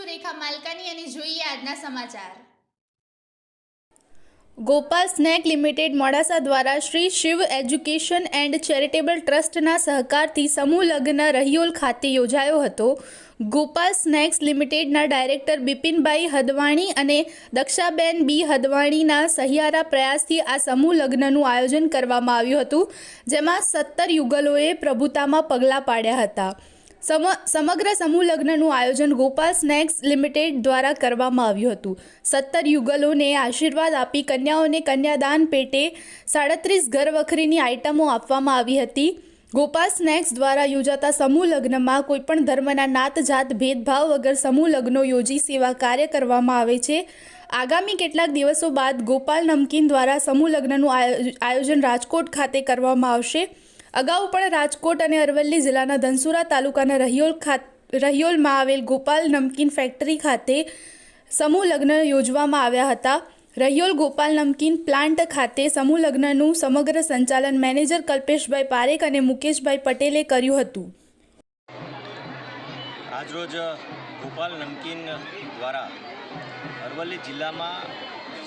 સુરેખા માલકાની અને જોઈએ આજના સમાચાર। ગોપાલ સ્નેક લિમિટેડ મોડાસા દ્વારા Shri Shiv education and charitable ટ્રસ્ટના સહકારથી સમૂહ લગ્ન રહિયોલ ખાતે યોજાયો હતો। ગોપાલ સ્નેક્સ લિમિટેડના ડાયરેક્ટર બિપિનભાઈ હદવાણી અને દક્ષાબેન બી હદવાણીના સહિયારા પ્રયાસથી આ સમૂહ લગ્નનું આયોજન કરવામાં આવ્યું હતું, જેમાં 17 યુગલોએ પ્રભુતામાં પગલાં પાડ્યા હતા। સમગ્ર સમૂહ લગ્નનું આયોજન ગોપાલ સ્નેક્સ લિમિટેડ દ્વારા કરવામાં આવ્યું હતું। 17 યુગલોને આશીર્વાદ આપી કન્યાઓને કન્યાદાન પેટે 37 ઘરવખરીની આઇટમો આપવામાં આવી હતી। ગોપાલ સ્નેક્સ દ્વારા યોજાતા સમૂહ લગ્નમાં કોઈપણ ધર્મના નાત જાત ભેદભાવ વગર સમૂહ લગ્નો યોજી સેવા કાર્ય કરવામાં આવે છે। આગામી કેટલાક દિવસો બાદ ગોપાલ નમકીન દ્વારા સમૂહ લગ્નનું આયોજન રાજકોટ ખાતે કરવામાં આવશે। અગાઉ પણ રાજકોટ અને અરવલ્લી જિલ્લાના ધનસુરા તાલુકાના રહિયોલમાં આવેલ ગોપાલ નમકીન ફેક્ટરી ખાતે સમૂહ લગ્ન યોજવામાં આવ્યા હતા। રહિયોલ ગોપાલ નમકીન પ્લાન્ટ ખાતે સમૂહ લગ્નનું સમગ્ર સંચાલન મેનેજર કલ્પેશભાઈ પારેખ અને મુકેશભાઈ પટેલે કર્યું હતું। આજરોજ ગોપાલ નમકીન દ્વારા અરવલ્લી જિલ્લામાં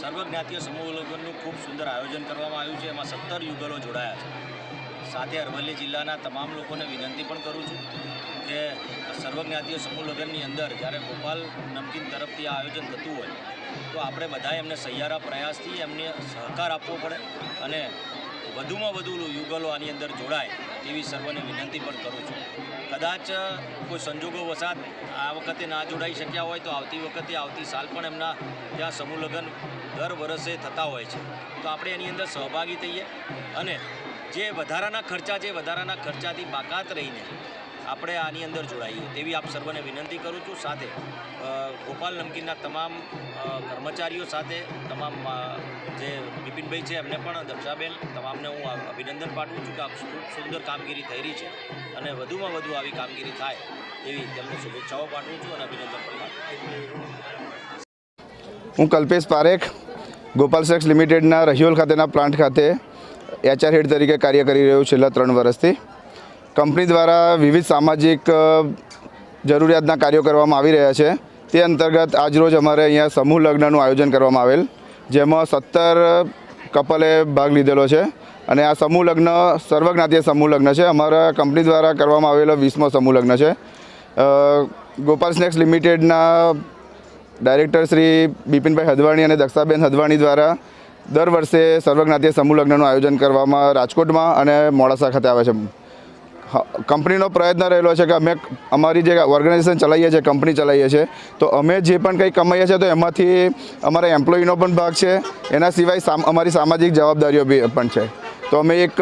સર્વજ્ઞાતીય સમૂહ લગ્નનું ખૂબ સુંદર આયોજન કરવામાં આવ્યું છે। એમાં 17 યુગલો જોડાયા છે। સાથે અરવલ્લી જિલ્લાના તમામ લોકોને વિનંતી પણ કરું છું કે સર્વજ્ઞાતીય સમૂહ લગ્નની અંદર જ્યારે ગોપાલ નમકીન તરફથી આ આયોજન થતું હોય તો આપણે બધાએ એમને સહિયારા પ્રયાસથી એમને સહકાર આપવો પડે અને વધુમાં વધુ યુગલો આની અંદર જોડાય એવી સર્વને વિનંતી પણ કરું છું। કદાચ કોઈ સંજોગો વસાત આ વખતે ના જોડાઈ શક્યા હોય તો આવતી સાલ પણ એમના ત્યાં સમૂહ લગ્ન દર વર્ષે થતા હોય છે, તો આપણે એની અંદર સહભાગી થઈએ અને જે વધારાના ખર્ચાથી બાકાત રહીને આપણે આની અંદર જોડાઈએ તેવી આપ સર્વને વિનંતી કરું છું। સાથે ગોપાલ નમકીનના તમામ કર્મચારીઓ સાથે તમામ જે બિપિનભાઈ છે એમને પણ દક્ષાબેન તમામને હું અભિનંદન પાઠવું છું કે આ ખૂબ સુંદર કામગીરી થઈ રહી છે અને વધુમાં વધુ આવી કામગીરી થાય એવી તેમને શુભેચ્છાઓ પાઠવું છું અને અભિનંદન પણ પાઠવું છું। હું કલ્પેશ પારેખ ગોપાલ સ્નેક્સ લિમિટેડના રહિયોલ ખાતેના પ્લાન્ટ ખાતે HR હેડ તરીકે કાર્ય કરી રહ્યો છેલ્લા 3 વર્ષથી। કંપની દ્વારા વિવિધ સામાજિક જરૂરિયાતના કાર્યો કરવામાં આવી રહ્યા છે। તે અંતર્ગત આજરોજ અમારે અહીંયા સમૂહ લગ્નનું આયોજન કરવામાં આવેલ, જેમાં 17 કપલે ભાગ લીધેલો છે અને આ સમૂહ લગ્ન સર્વજ્ઞાતીય સમૂહ લગ્ન છે। અમારા કંપની દ્વારા કરવામાં આવેલો 20મો સમૂહ લગ્ન છે। ગોપાલ સ્નેક્સ લિમિટેડના ડાયરેક્ટર શ્રી બિપિનભાઈ હદવાણી અને દક્ષાબેન હદવાણી દ્વારા દર વર્ષે સર્વજ્ઞાતીય સમૂહ લગ્નનું આયોજન કરવામાં રાજકોટમાં અને મોડાસા ખાતે આવે છે। કંપનીનો પ્રયત્ન રહેલો છે કે અમે અમારી જે ઓર્ગેનાઇઝેશન ચલાવીએ છીએ, કંપની ચલાવીએ છીએ, તો અમે જે પણ કંઈ કમાઈએ છીએ તો એમાંથી અમારા એમ્પ્લોયીનો પણ ભાગ છે, એના સિવાય અમારી સામાજિક જવાબદારીઓ બી પણ છે। તો અમે એક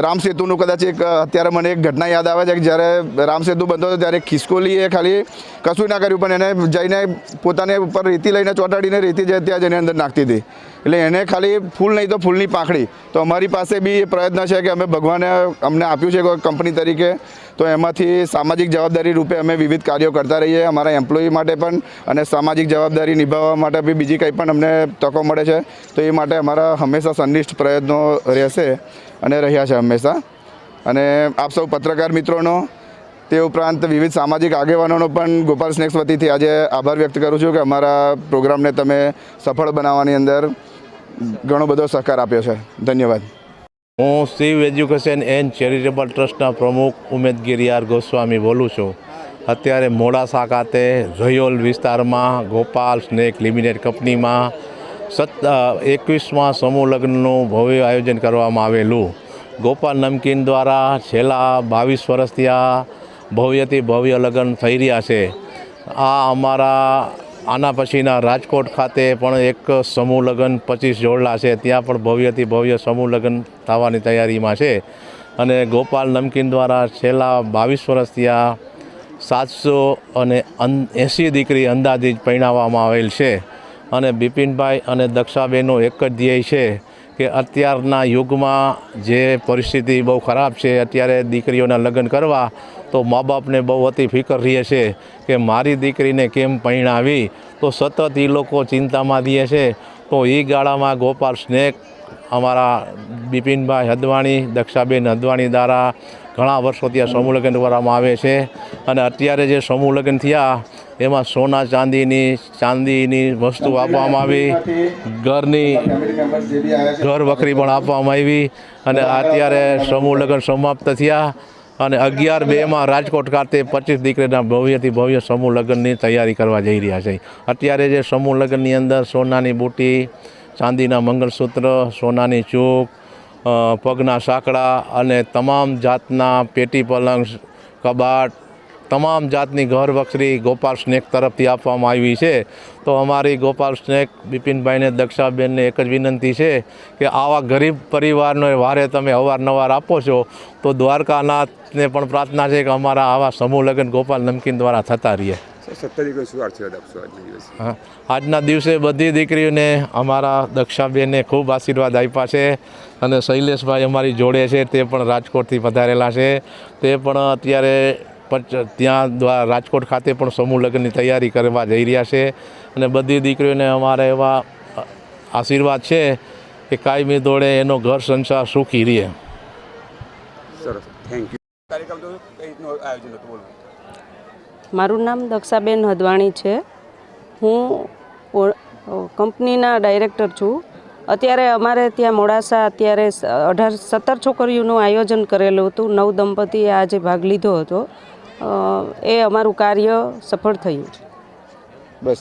રામ સેતુનું કદાચ અત્યારે મને એક ઘટના યાદ આવે છે કે જ્યારે રામ સેતુ બનતો હતો ત્યારે ખિસકોલીએ ખાલી કશું ના કર્યું પણ એને જઈને પોતાને ઉપર રેતી લઈને ચોંટાડીને રેતી જે ત્યાં જઈને અંદર નાખતી હતી, એટલે એને ખાલી ફૂલ નહીં તો ફૂલની પાંખડી। તો અમારી પાસે બી એ પ્રયત્ન છે કે અમે ભગવાને અમને આપ્યું છે કોઈ કંપની તરીકે, તો એમાંથી સામાજિક જવાબદારી રૂપે અમે વિવિધ કાર્યો કરતા રહીએ અમારા એમ્પ્લોયી માટે પણ અને સામાજિક જવાબદારી નિભાવવા માટે બી બીજી કંઈ પણ અમને તકો મળે છે, તો એ માટે અમારા હંમેશા સંનિષ્ઠ પ્રયત્નો રહેશે અને રહ્યા છે હંમેશા। અને આપ સૌ પત્રકાર મિત્રોનો તે ઉપરાંત વિવિધ સામાજિક આગેવાનોનો પણ ગોપાલ સ્નેક્સ વતીથી આજે આભાર વ્યક્ત કરું છું કે અમારા પ્રોગ્રામને તમે સફળ બનાવવાની અંદર ઘણો બધો સહકાર આપ્યો છે। ધન્યવાદ। હું શિવ એજ્યુકેશન એન્ડ ચેરિટેબલ ટ્રસ્ટના પ્રમુખ ઉમેદગીરી ગોસ્વામી બોલું છું। અત્યારે મોડાસા ખાતે રહિયોલ વિસ્તારમાં ગોપાલ સ્નેક લિમિટેડ કંપનીમાં 21મા સમૂહ લગ્નનું ભવ્ય આયોજન કરવામાં આવેલું। ગોપાલ નમકીન દ્વારા છેલ્લા 22 વર્ષથી આ ભવ્યથી ભવ્ય લગ્ન થઈ રહ્યા છે। આ અમારા આના પછીના રાજકોટ ખાતે પણ એક સમૂહ લગ્ન 25 જોડલા છે, ત્યાં પણ ભવ્યથી ભવ્ય સમૂહ લગ્ન થવાની તૈયારીમાં છે। અને ગોપાલ નમકીન દ્વારા છેલ્લા 22 વર્ષથી આ 780 દીકરી અંદાજિત પરણાવવામાં આવેલ છે। અને બિપિનભાઈ અને દક્ષાબેનનો એક જ ધ્યેય છે કે અત્યારના યુગમાં જે પરિસ્થિતિ બહુ ખરાબ છે, અત્યારે દીકરીઓના લગ્ન કરવા તો મા બાપને બહુ અતિ ફિકર રહે છે કે મારી દીકરીને કેમ પરણાવી, તો સતત એ લોકો ચિંતામાં રહે છે। તો એ ગાળામાં ગોપાલ સ્નેક અમારા બિપિનભાઈ હદવાણી, દક્ષાબેન હદવાણી દ્વારા ઘણા વર્ષોથી આ સમૂહ લગ્ન કરવામાં આવે છે અને અત્યારે જે સમૂહ લગ્ન થયા એમાં સોના ચાંદીની વસ્તુ આપવામાં આવી, ઘર વખરી પણ આપવામાં આવી અને અત્યારે સમૂહ લગ્ન સમાપ્ત થયા અને 11/2 રાજકોટ ખાતે 25 દીકરીના ભવ્યથી ભવ્ય સમૂહ લગ્નની તૈયારી કરવા જઈ રહ્યા છે. અત્યારે જે સમૂહ લગ્નની અંદર સોનાની બુટી, ચાંદીના મંગળસૂત્ર, સોનાની ચૂક, પગના સાંકળા અને તમામ જાતના પેટી પલંગ, કબાટ, તમામ જાતની ઘર વખરી ગોપાલ સ્નેક તરફથી આપવામાં આવી છે. તો અમારી ગોપાલ સ્નેક બિપિનભાઈને, દક્ષાબેનને એક જ વિનંતી છે કે આવા ગરીબ પરિવારનો વારે તમે અવારનવાર આપો છો તો દ્વારકાનાથને પણ પ્રાર્થના છે કે અમારા આવા સમૂહ લગ્ન ગોપાલ નમકીન દ્વારા થતા રહીએ. હા, આજના દિવસે બધી દીકરીઓને અમારા દક્ષાબેને ખૂબ આશીર્વાદ આપ્યા છે અને શૈલેષભાઈ અમારી જોડે છે, તે પણ રાજકોટથી પધારેલા છે. તે પણ અત્યારે ત્યાં રાજકોટ ખાતે પણ સમૂહ લગ્નની તૈયારી કરવા જઈ રહ્યા છે અને બધી દીકરીઓને અમારા એવા આશીર્વાદ છે કે કાયમી દોડે એનો ઘર સંસાર સુખી રહે. સરસ, થેન્ક યુ. કાર્યક્રમ તો કઈ રીતનું આયોજન હતું, બોલો. મારું નામ દક્ષાબેન હદવાણી છે. હું કંપનીના ડાયરેક્ટર છું. અત્યારે અમારે ત્યાં મોડાસા અત્યારે 17 છોકરીઓનું આયોજન કરેલું હતું. 9 દંપતીએ આજે ભાગ લીધો હતો. એ અમારું કાર્ય સફળ થયું. બસ.